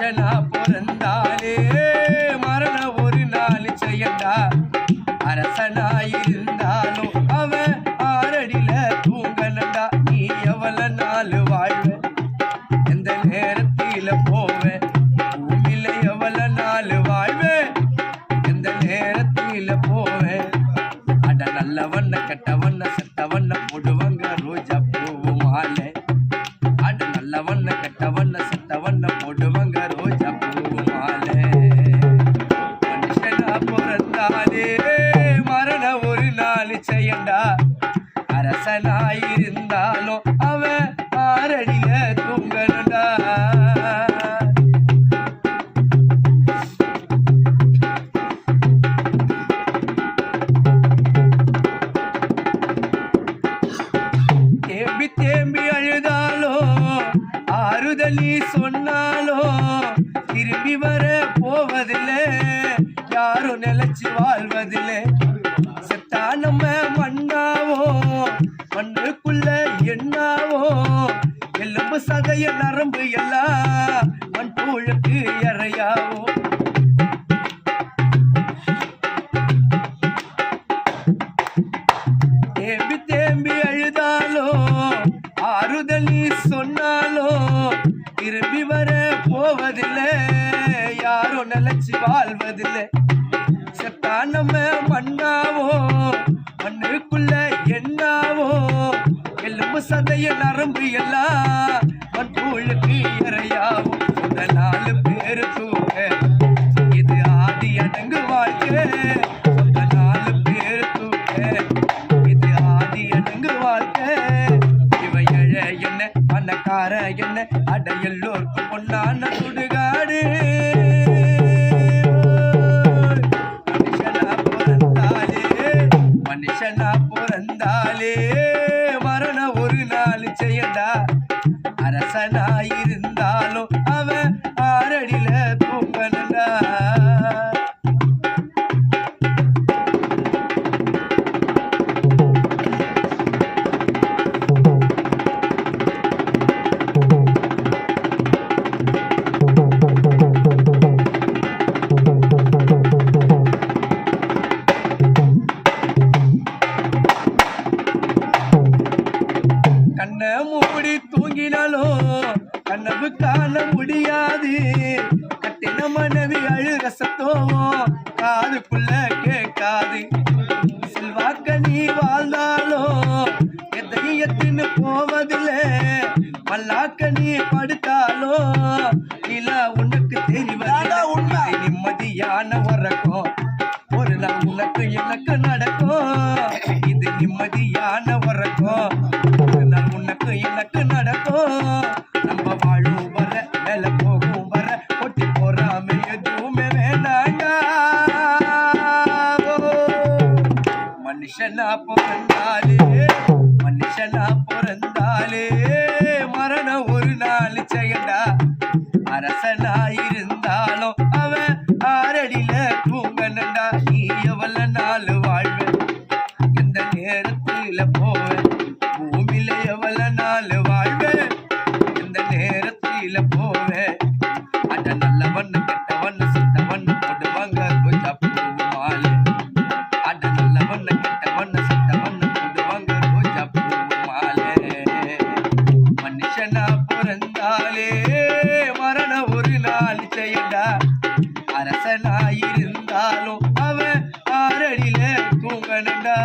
மனுஷனா பிறந்தாலே மரண ஒரு நாள் செய்யண்டா. அரசனாயிருந்தாலும் அவன் ஆறடியில தூங்கனண்டா. நீ எவ்வளவு நாள் வாழ்வ, எந்த நேரத்தில போவ, பூமியில எவ்வளவு நாள் வாழ்வ, எந்த நேரத்தில போவ. அட நல்லவண்ண கெட்டவண்ண செத்தவண்ண போடுவாங்க ரோஜா பூவு மாலை. அட நல்லவண்ண கெட்டவண்ண செத்தவண்ண போடுவாங்க ரோஜா பூவு மாலை. மனுஷனா பிறந்தாலே மரண ஒரு நாள் செய்யண்டா. அரசனாயிருந்தாலும் அவன் ஆறடியில தூங்கனடா. தேம்பி தேம்பி அழுதாலோ ஆறுதலி சொன்னாலோ திரும்பி வர போவதில்லை, யாரும் நிலைச்சு வாழ்வதில்லை. செத்தா நம்ம மண்ணாவோ, மண்ணுக்குள்ள எண்ணாவோ, எலும்பு சதைய நரம்பு எல்லாம் மண் புழுக்கு இறையாவோ. தேம்பி தேம்பி அழுதாலோ ஆறுதலி சொன்னாலோ திரும்பி வர போவதில்லை, யாரும் நிலைச்சு வாழ்வதில்லை. செத்தா நம்ம மண்ணாவோ, மண்ணுக்குள்ள எண்ணாவோ, எலும்பு சதைய நரம்பு எல்லாம் மண் புழுக்கு இறையாவோ. இந்த 4 பேரு தூங்க இது ஆதி அடங்கு வாழ்க்கை. இந்த 4 பேரு தூங்க இது ஆதி அடங்கு வாழ்க்கை. இவ எழ என்ன பணக்கார என்ன அட எல்லோருக்கும் பொன்னான சுடுகாடு. மனுஷனா பிறந்தாலே மரண ஒரு நாள் செய்யண்டா. அரசனாயிருந்தாலும் அவன் ஆறடியில தூங்கனடா. கண்ணை மூடி தூங்கினாலும் கனவு காண முடியாது. கட்டின மனைவி அழுக சத்தம் காதுக்குள்ள கேட்காது. செல்வாக்க நீ வாழ்ந்தாலும் எத்தையத்தின்னு போவதில்லை. மல்லாக்க நீ படுத்தாலும் இல்ல உனக்கு தெரிவதில்லை. உண்மை நிம்மதியான உறக்கம் ஒரு நாள் உனக்கு எனக்கு நடக்கும். இது நிம்மதியான உறக்கம் ஒரு நாள் உனக்கு எனக்கு நடக்கும். நம்ம வாழும் வர மேல போகும் வர ஒட்டி போறாம எதுவுமே வேண்டாங்க. மனுஷனா பிறந்தாலே மனுஷனா பிறந்தாலே மரண ஒரு நாள் செய்யண்டா. அரசனாயிருந்தாலும் அவன் ஆறடியில தூங்கனண்டா. நீ எவ்வளவு நாள் வாழ்வ, எந்த நேரத்தில போவ, பூமியில எவ்வளவு நாள் வாழ்வ, எந்த நேரத்தில போவ. அட நல்லவண்ண கெட்டவண்ண செத்தவண்ண போடுவாங்க ரோஜா பூவு மாலை. அட நல்லவண்ண கெட்டவண்ண செத்தவண்ண போடுவாங்க ரோஜா பூவு மாலை. மனுஷனா பிறந்தாலே மரண ஒரு நாள் செய்யண்டா. அரசனாயிருந்தாலும் அவன் ஆறடியில தூங்கனண்டா.